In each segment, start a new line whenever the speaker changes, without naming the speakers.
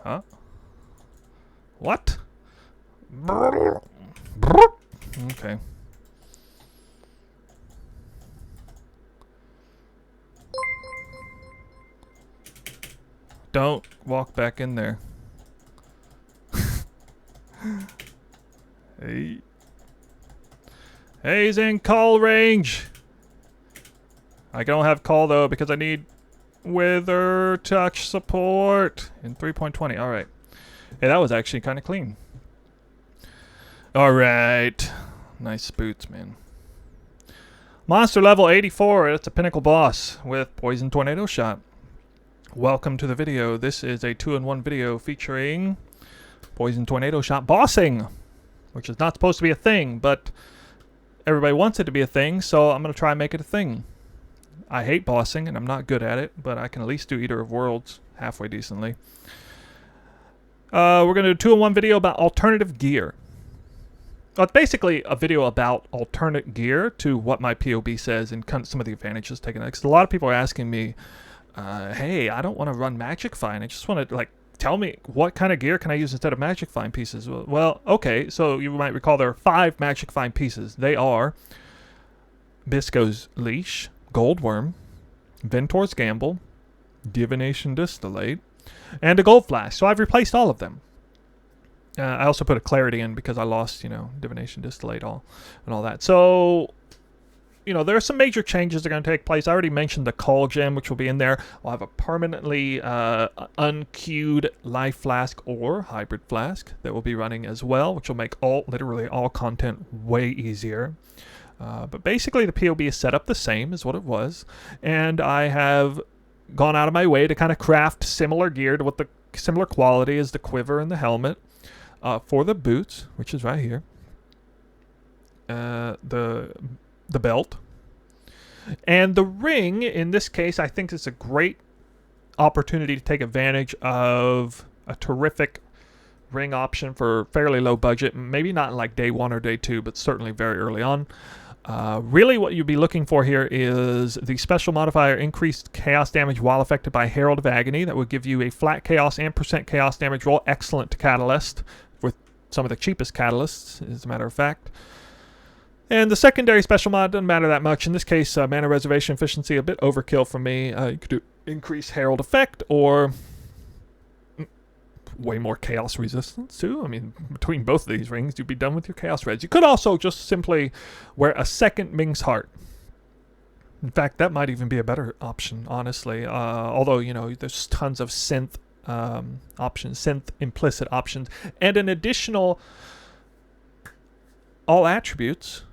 Huh? What? Okay. Don't walk back in there. Hey. Hey, he's in call range. I don't have call though because I need Wither touch support in 3.20. Alright. Hey, that was actually kind of clean. Alright. Nice boots, man. Monster level 84. It's a pinnacle boss with Poison Tornado Shot. Welcome to the video. This is a 2-in-1 video featuring Poison Tornado Shot bossing, which is not supposed to be a thing, but everybody wants it to be a thing, so I'm going to try and make it a thing. I hate bossing, and I'm not good at it, but I can at least do Eater of Worlds halfway decently. We're going to do a 2-in-1 video about alternative gear. Well, it's basically a video about alternate gear to what my PoE says and some of the advantages taken. Because a lot of people are asking me, hey, I don't want to run Magic Find. I just want to, tell me what kind of gear can I use instead of Magic Find pieces. Well, okay, so you might recall there are 5 Magic Find pieces. They are Bisco's Leash, Goldworm, Ventor's Gamble, Divination Distillate, and a Gold Flask. So I've replaced all of them. I also put a Clarity in because I lost, Divination Distillate and all that. So, there are some major changes that are going to take place. I already mentioned the Call Gem, which will be in there. I'll have a permanently unqueued Life Flask or Hybrid Flask that will be running as well, which will make literally all content way easier. But basically, the PoE is set up the same as what it was, and I have gone out of my way to kind of craft similar gear to what the similar quality as the quiver and the helmet. For the boots, which is right here, the belt, and the ring. In this case, I think it's a great opportunity to take advantage of a terrific ring option for fairly low budget. Maybe not like day 1 or day 2, but certainly very early on. Really what you'd be looking for here is the special modifier increased chaos damage while affected by Herald of Agony. That would give you a flat chaos and % chaos damage roll. Excellent to Catalyst, with some of the cheapest Catalysts, as a matter of fact. And the secondary special mod doesn't matter that much. In this case, mana reservation efficiency, a bit overkill for me. You could do increase Herald effect or way more chaos resistance too. I mean, between both of these rings, you'd be done with your chaos reds. You could also just simply wear a second Ming's Heart. In fact, that might even be a better option, honestly. Although, there's tons of synth options, synth implicit options, and an additional all attributes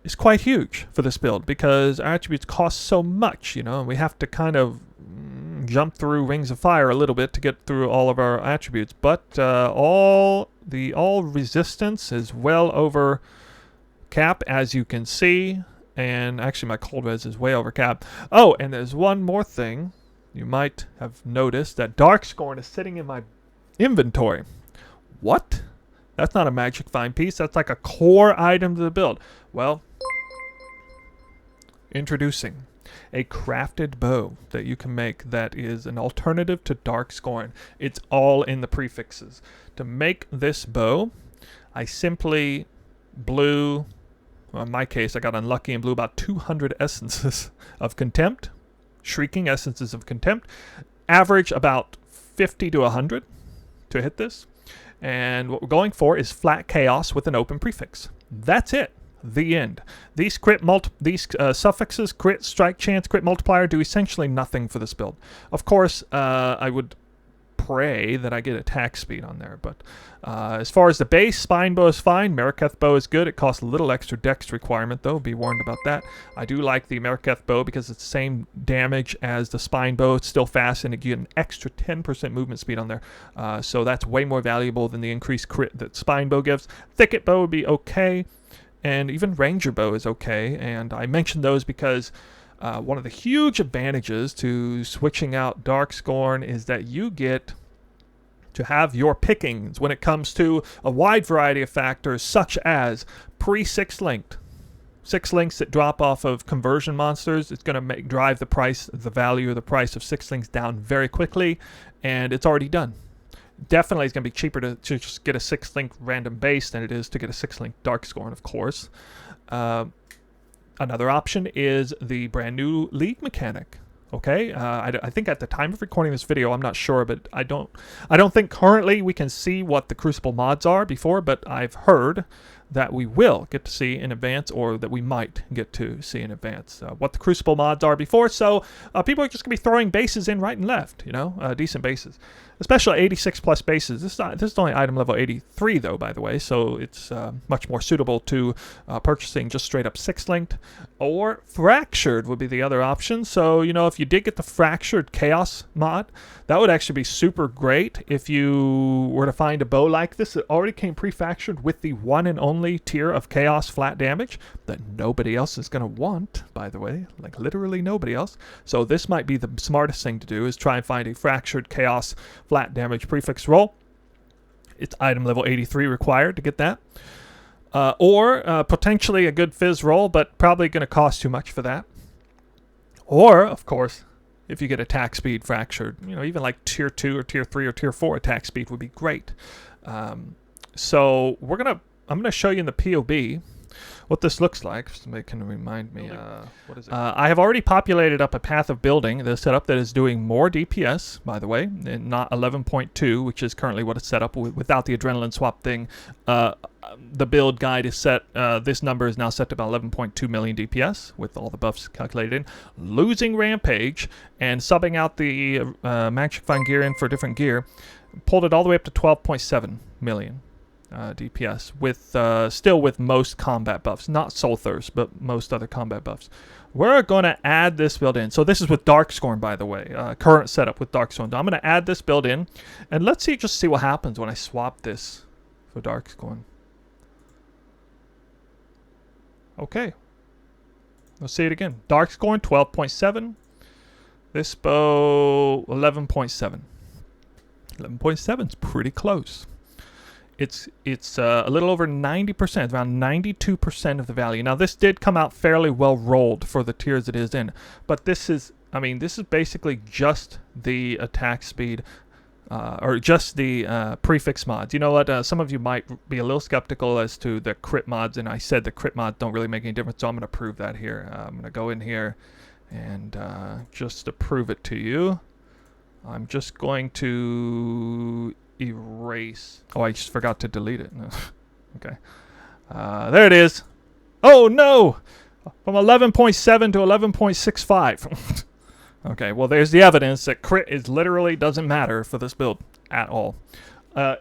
is quite huge for this build because our attributes cost so much, and we have to kind of jump through Rings of Fire a little bit to get through all of our attributes. But all resistance is well over cap, as you can see, and actually my cold res is way over cap. Oh, and there's one more thing. You might have noticed that Darkscorn is sitting in my inventory. What? That's not a Magic Find piece. That's like a core item to the build. Well, introducing a crafted bow that you can make that is an alternative to Darkscorn. It's all in the prefixes. To make this bow, I simply blew, well, in my case, I got unlucky and blew about 200 essences of contempt, shrieking essences of contempt. Average about 50 to 100 to hit this. And what we're going for is flat chaos with an open prefix. That's it. The end. These suffixes, crit, strike chance, crit multiplier, do essentially nothing for this build. Of course, I would pray that I get attack speed on there, but as far as the base, spine bow is fine. Meraketh bow is good. It costs a little extra dex requirement, though. Be warned about that. I do like the Meraketh bow because it's the same damage as the spine bow. It's still fast, and you get an extra 10% movement speed on there. So that's way more valuable than the increased crit that spine bow gives. Thicket bow would be okay. And even Ranger Bow is okay, and I mentioned those because one of the huge advantages to switching out Darkscorn is that you get to have your pickings when it comes to a wide variety of factors, such as pre-6 linked, 6 links that drop off of conversion monsters. It's going to drive the value of the price of 6 links down very quickly, and it's already done. Definitely it's going to be cheaper to just get a 6 link random base than it is to get a 6 link Darkscorn, of course. Another option is the brand new League mechanic. Okay, I think at the time of recording this video, I'm not sure, but I don't think currently we can see what the Crucible mods are before, but I've heard that we will get to see in advance, or that we might get to see in advance what the Crucible mods are before. So people are just going to be throwing bases in right and left, you know, decent bases. Especially 86 plus bases. This is only item level 83 though, by the way, so it's much more suitable to purchasing just straight up 6-linked, or Fractured would be the other option. So, you know, if you did get the Fractured Chaos mod, that would actually be super great if you were to find a bow like this that already came pre-fractured with the one and only tier of Chaos flat damage that nobody else is going to want, by the way, like literally nobody else. So this might be the smartest thing to do, is try and find a Fractured Chaos flat damage prefix roll. It's item level 83 required to get that. Or potentially a good fizz roll, but probably going to cost too much for that. Or, of course, if you get attack speed Fractured, you know, even like tier 2 or tier 3 or tier 4 attack speed would be great. So I'm gonna show you in the POB what this looks like. Somebody can remind me. What is it? I have already populated up a path of building, the setup that is doing more DPS, by the way, and not 11.2, which is currently what it's set up with, without the adrenaline swap thing. The build guide is set, this number is now set to about 11.2 million DPS with all the buffs calculated in. Losing Rampage and subbing out the Magic Fine gear in for different gear, pulled it all the way up to 12.7 million. DPS with still with most combat buffs, not Soul Thirst, but most other combat buffs. We're going to add this build in. So this is with Darkscorn, by the way, current setup with Darkscorn. I'm going to add this build in, and let's see what happens when I swap this for Darkscorn. Okay, let's see it again. Darkscorn 12.7. This bow 11.7. 11.7 is pretty close. It's a little over 90%, around 92% of the value. Now, this did come out fairly well rolled for the tiers it is in, but this is basically just the attack speed, or just the prefix mods. You know what? Some of you might be a little skeptical as to the crit mods, and I said the crit mods don't really make any difference, so I'm going to prove that here. I'm going to go in here, and just to prove it to you, I'm just going to erase. Oh, I just forgot to delete it. Okay. There it is. Oh, no! From 11.7 to 11.65. Okay, well, there's the evidence that crit literally doesn't matter for this build at all.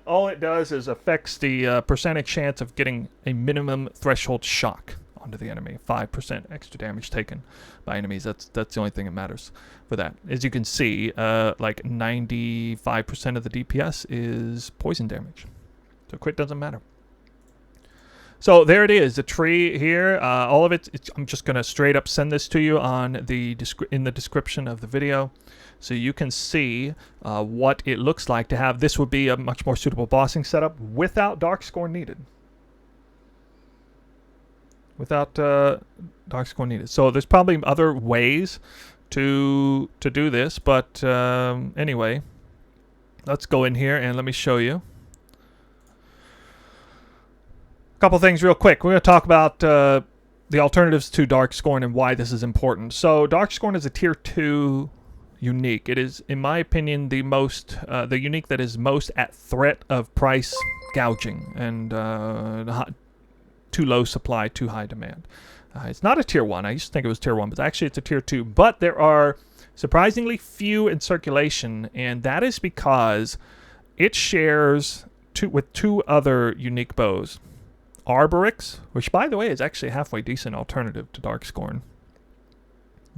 All it does is affects the percentage chance of getting a minimum threshold shock onto the enemy. 5% extra damage taken by enemies. That's the only thing that matters for that. As you can see, like 95% of the DPS is poison damage. So crit doesn't matter. So there it is, the tree here. All of it. I'm just gonna straight up send this to you on in the description of the video, so you can see what it looks like to have. This would be a much more suitable bossing setup without Darkscorn needed. Without Darkscorn needed. So there's probably other ways to do this, but anyway, let's go in here and let me show you a couple things real quick. We're going to talk about the alternatives to Darkscorn and why this is important. So Darkscorn is a tier 2 unique. It is, in my opinion, the unique that is most at threat of price gouging and too low supply, too high demand. It's not a tier 1. I used to think it was tier 1, but actually it's a tier 2. But there are surprisingly few in circulation, and that is because it shares with 2 other unique bows. Arborix, which by the way is actually a halfway decent alternative to Darkscorn.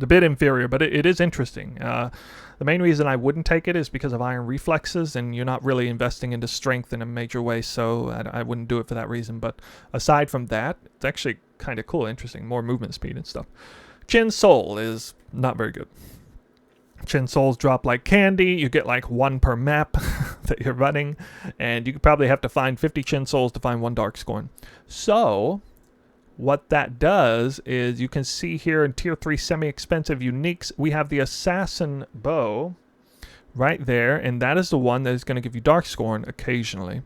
A bit inferior, but it is interesting. The main reason I wouldn't take it is because of iron reflexes, and you're not really investing into strength in a major way, so I wouldn't do it for that reason. But aside from that, it's actually kind of cool, interesting, more movement speed and stuff. Chin Soul is not very good. Chin Souls drop like candy. You get like 1 per map that you're running, and you could probably have to find 50 Chin Souls to find 1 Darkscorn. So what that does is you can see here in tier 3 semi-expensive uniques, we have the assassin bow right there, and that is the one that is going to give you Darkscorn occasionally.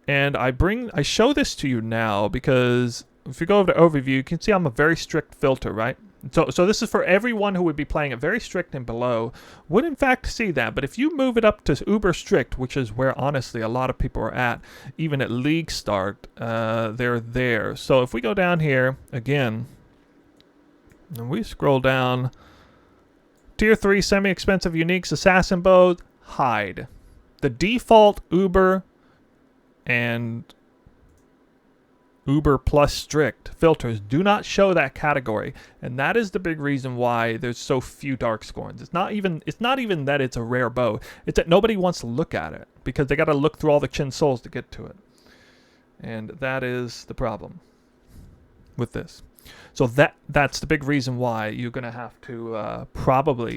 And I show this to you now because if you go over to overview, you can see I'm a very strict filter, right? So this is for everyone who would be playing it very strict and below would in fact see that. But if you move it up to uber strict, which is where honestly a lot of people are at, even at league start, they're there. So if we go down here again, and we scroll down, tier 3 semi-expensive uniques, assassin bows, hide. The default uber and uber plus strict filters do not show that category, and that is the big reason why there's so few Darkscorns. It's not even that it's a rare bow, it's that nobody wants to look at it because they got to look through all the chin souls to get to it, and that is the problem with this. So that's the big reason why you're gonna have to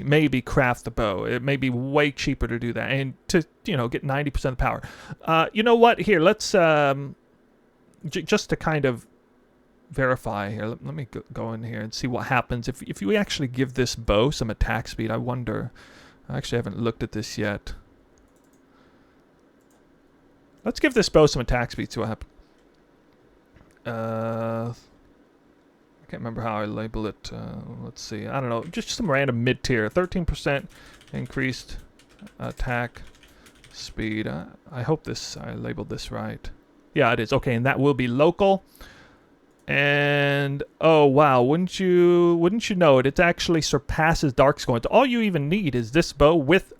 maybe craft the bow. It may be way cheaper to do that and to get 90% of the power. You know what, here let's just to kind of verify here, let me go in here and see what happens if you actually give this bow some attack speed. I wonder, I actually haven't looked at this yet. Let's give this bow some attack speed, see what happens. I can't remember how I label it. Let's see, I don't know, just some random mid-tier. 13% increased attack speed. I hope I labeled this right. Yeah, it is. Okay, and that will be local. And oh wow, wouldn't you know it? It actually surpasses Darkscorn. All you even need is this bow with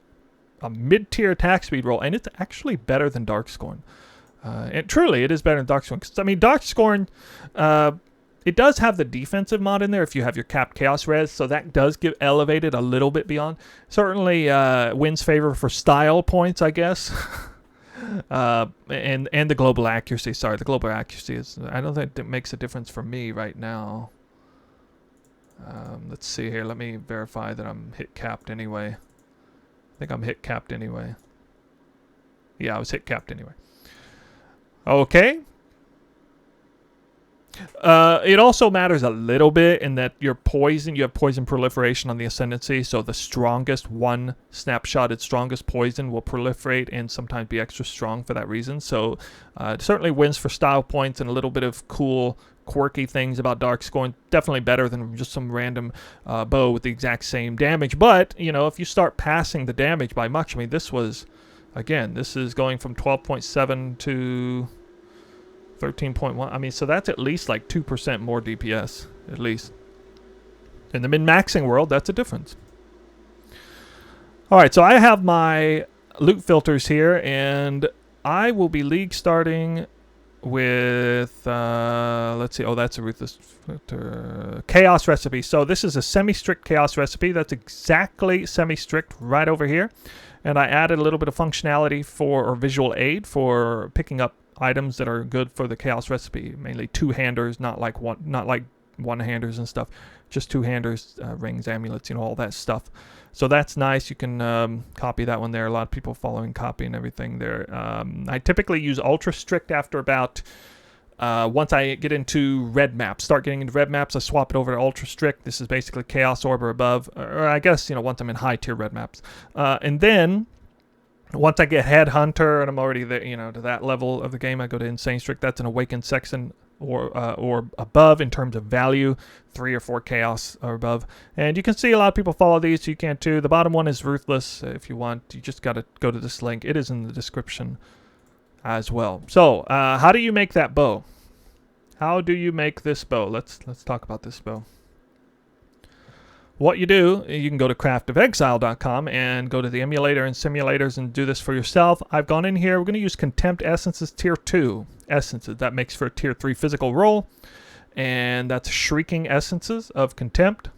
a mid-tier attack speed roll, and it's actually better than Darkscorn. And truly, it is better than Darkscorn. 'Cause, I mean, Darkscorn, it does have the defensive mod in there if you have your capped chaos res, so that does get elevated a little bit beyond. Certainly wins favor for style points, I guess. And the global accuracy. Sorry, the global accuracy is, I don't think it makes a difference for me right now. Let's see here. Let me verify that I'm hit capped anyway. I think I'm hit capped anyway. Yeah, I was hit capped anyway. Okay. It also matters a little bit in that you have poison proliferation on the ascendancy, so the strongest one snapshotted strongest poison will proliferate and sometimes be extra strong for that reason. So it certainly wins for style points and a little bit of cool quirky things about Darkscorn. Definitely better than just some random bow with the exact same damage. But if you start passing the damage by much, I mean, this is going from 12.7 to 13.1. I mean, so that's at least like 2% more DPS, at least. In the min-maxing world, that's a difference. Alright, so I have my loot filters here, and I will be league starting with, let's see, oh, that's a ruthless filter. Chaos recipe. So this is a semi-strict chaos recipe. That's exactly semi-strict right over here. And I added a little bit of functionality or visual aid for picking up items that are good for the chaos recipe, mainly two-handers, not like one-handers and stuff, just two-handers, rings, amulets, all that stuff. So that's nice. You can copy that one there. A lot of people following copy and everything there. I typically use ultra strict after about once I get into red maps. Start getting into red maps, I swap it over to ultra strict. This is basically chaos orb or above, or I guess once I'm in high tier red maps, and then once I get Headhunter and I'm already there, to that level of the game, I go to Insane Strict. That's an Awakened Sexton or above in terms of value, 3 or 4 Chaos or above. And you can see a lot of people follow these, so you can too. The bottom one is Ruthless. If you want, you just got to go to this link. It is in the description as well. So, how do you make that bow? How do you make this bow? Let's talk about this bow. What you do, you can go to craftofexile.com and go to the emulator and simulators and do this for yourself. I've gone in here. We're going to use Contempt Essences Tier 2 Essences. That makes for a Tier 3 physical roll. And that's Shrieking Essences of Contempt.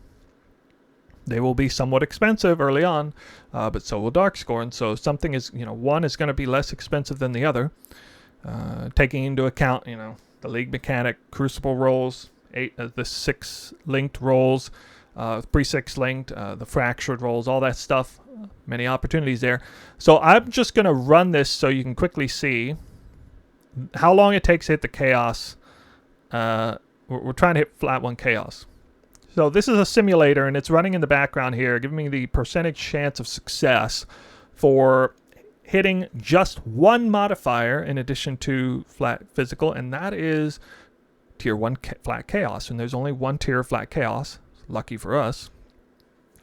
They will be somewhat expensive early on, but so will Darkscorn. So something is, one is going to be less expensive than the other. Taking into account, the League Mechanic, Crucible rolls, the 6 linked rolls, 3-6 linked, the fractured rolls, all that stuff. Many opportunities there. So I'm just going to run this so you can quickly see how long it takes to hit the chaos we're trying to hit flat 1 chaos. So this is a simulator, and it's running in the background here, giving me the percentage chance of success for hitting just one modifier in addition to flat physical, and that is tier 1 flat chaos. And there's only one tier of flat chaos. Lucky for us.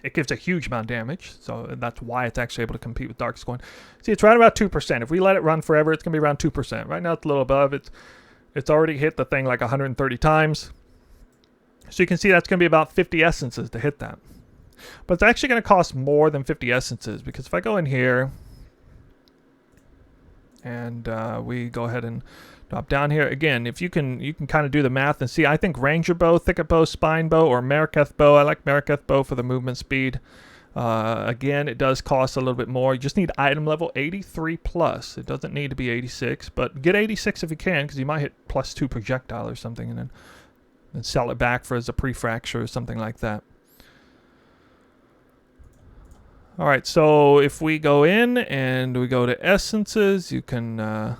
It gives a huge amount of damage, so that's why it's actually able to compete with Darkscorn. See, it's right about 2%. If we let it run forever, it's going to be around 2%. Right now, it's a little above. It's already hit the thing like 130 times. So you can see that's going to be about 50 essences to hit that. But it's actually going to cost more than 50 essences, because if I go in here and we go ahead and drop down here again, if you can kind of do the math and see. I think Ranger Bow, Thicket Bow, Spine Bow, or Mariketh Bow. I like Mariketh Bow for the movement speed. Again, it does cost a little bit more. You just need item level 83 plus. It doesn't need to be 86, but get 86 if you can, because you might hit +2 projectile or something, and then sell it back for as a pre-fracture or something like that. All right, so if we go in and we go to essences, you can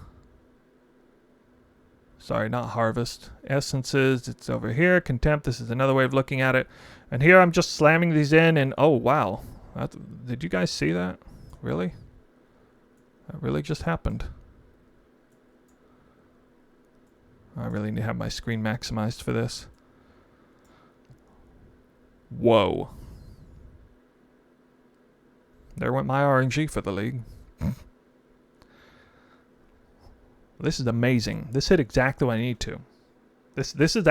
sorry, not harvest. Essences, it's over here. Contempt, this is another way of looking at it. And here I'm just slamming these in, and oh, wow. Did you guys see that? Really? That really just happened. I really need to have my screen maximized for this. Whoa. There went my RNG for the league. This is amazing. This hit exactly what I need to. This is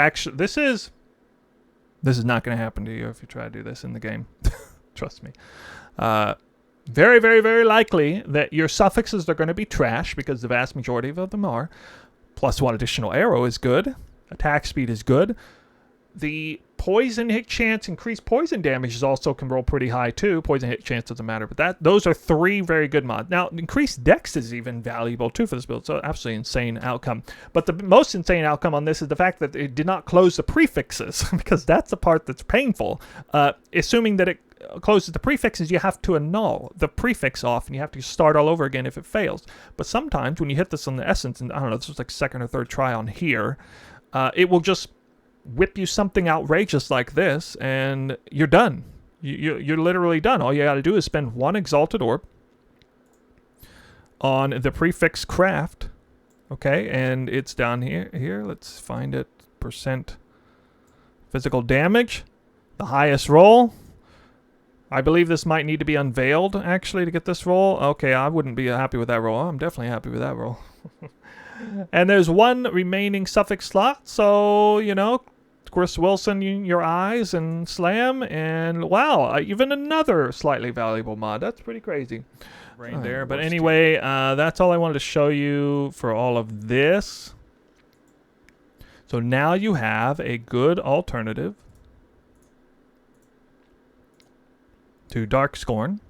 not going to happen to you if you try to do this in the game. Trust me. Very, very, very likely that your suffixes are going to be trash, because the vast majority of them are. +1 additional arrow is good. Attack speed is good. The poison hit chance, increased poison damage is also can roll pretty high too. Poison hit chance doesn't matter, but those are 3 very good mods. Now, increased dex is even valuable too for this build, so absolutely insane outcome. But the most insane outcome on this is the fact that it did not close the prefixes, because that's the part that's painful. Assuming that it closes the prefixes, you have to annul the prefix off, and you have to start all over again if it fails. But sometimes when you hit this on the essence, and I don't know, this was like second or third try on here, it will just whip you something outrageous like this, and you're done. You're literally done. All you got to do is spend 1 exalted orb on the prefix craft. Okay, and it's down here. Let's find it. Percent physical damage. The highest roll. I believe this might need to be unveiled, actually, to get this roll. Okay, I wouldn't be happy with that roll. I'm definitely happy with that roll. And there's 1 remaining suffix slot, so, you know, Chris Wilson, your eyes, and slam, and wow, even another slightly valuable mod. That's pretty crazy. Right there. But anyway, that's all I wanted to show you for all of this. So now you have a good alternative to Darkscorn.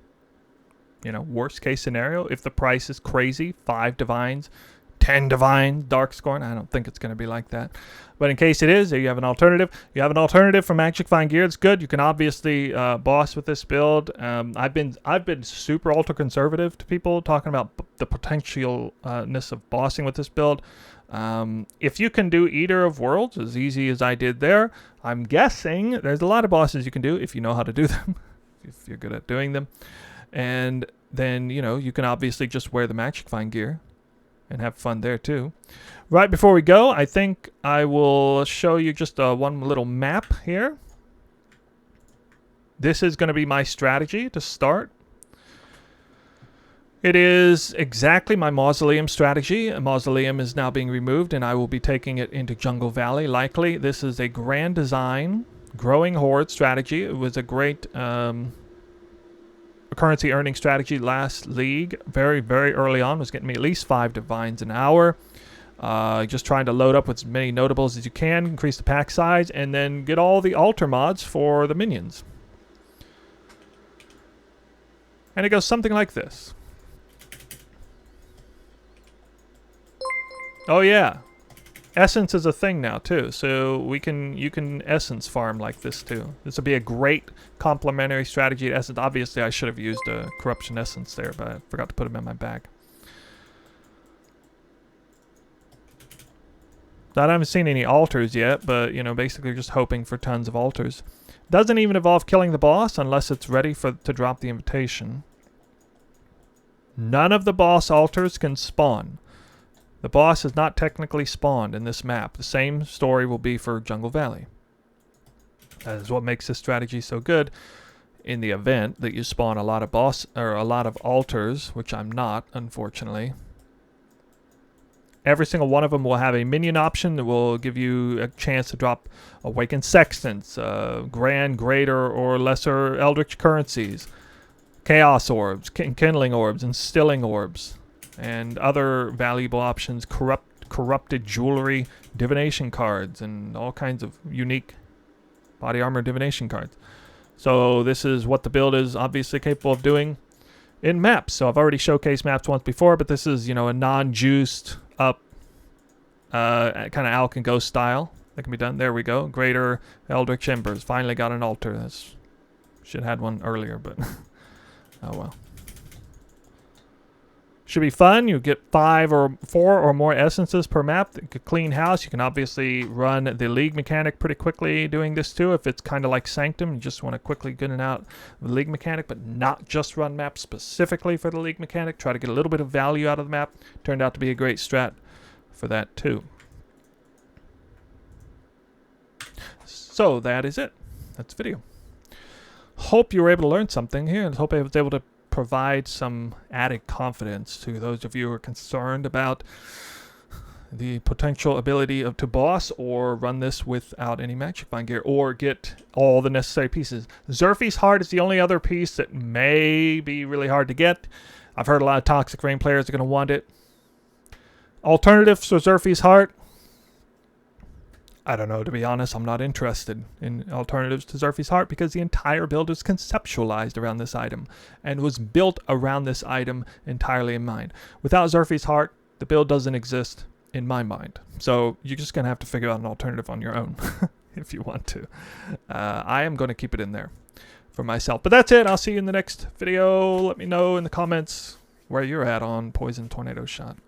You know, worst case scenario, if the price is crazy, 5 divines, 10 divine Darkscorn. I don't think it's going to be like that. But in case it is, there you have an alternative. You have an alternative for Magic Find Gear. It's good. You can obviously boss with this build. I've been super ultra conservative to people talking about the potentialness of bossing with this build. If you can do Eater of Worlds as easy as I did there, I'm guessing there's a lot of bosses you can do if you know how to do them, if you're good at doing them. And then, you know, you can obviously just wear the Magic Find Gear and have fun there too. Right before we go, I think I will show you just one little map here. This is going to be my strategy to start. It is exactly my Mausoleum strategy. A Mausoleum is now being removed, and I will be taking it into Jungle Valley, likely. This is a Grand Design Growing Horde strategy. It was a great currency earning strategy last league. Very, very early on. Was getting me at least 5 divines an hour. Just trying to load up with as many notables as you can, increase the pack size, and then get all the altar mods for the minions. And it goes something like this. Oh yeah, essence is a thing now too, so you can essence farm like this too. This would be a great complementary strategy to essence. Obviously, I should have used a corruption essence there, but I forgot to put them in my bag. I haven't seen any altars yet, but, you know, basically just hoping for tons of altars. Doesn't even involve killing the boss unless it's ready to drop the invitation. None of the boss altars can spawn. The boss is not technically spawned in this map. The same story will be for Jungle Valley. That is what makes this strategy so good. In the event that you spawn a lot of altars, which I'm not, unfortunately. Every single one of them will have a minion option that will give you a chance to drop Awakened Sextants, Grand, Greater, or Lesser Eldritch Currencies, Chaos Orbs, Kindling Orbs, Instilling Orbs, and other valuable options, corrupted jewelry, divination cards, and all kinds of unique body armor divination cards. So this is what the build is obviously capable of doing in maps. So I've already showcased maps once before, but this is, you know, a non-juiced up kind of Alk and Ghost style that can be done. There we go. Greater Eldritch Embers. Finally got an altar. That's should have had one earlier, but oh well. Should be fun. You get 5 or 4 or more essences per map. Clean house. You can obviously run the League mechanic pretty quickly doing this too. If it's kind of like Sanctum, you just want to quickly get in and out of the League mechanic, but not just run maps specifically for the League mechanic. Try to get a little bit of value out of the map. Turned out to be a great strat for that too. So that is it. That's the video. Hope you were able to learn something here, and hope I was able to provide some added confidence to those of you who are concerned about the potential ability to boss or run this without any magic find gear or get all the necessary pieces. Xerfe's Heart is the only other piece that may be really hard to get. I've heard a lot of Toxic Rain players are going to want it. Alternatives for Xerfe's Heart, I don't know, to be honest. I'm not interested in alternatives to Xerfe's Heart because the entire build is conceptualized around this item and was built around this item entirely in mind. Without Xerfe's Heart, the build doesn't exist in my mind. So you're just going to have to figure out an alternative on your own if you want to. I am going to keep it in there for myself. But that's it. I'll see you in the next video. Let me know in the comments where you're at on Poison Tornado Shot.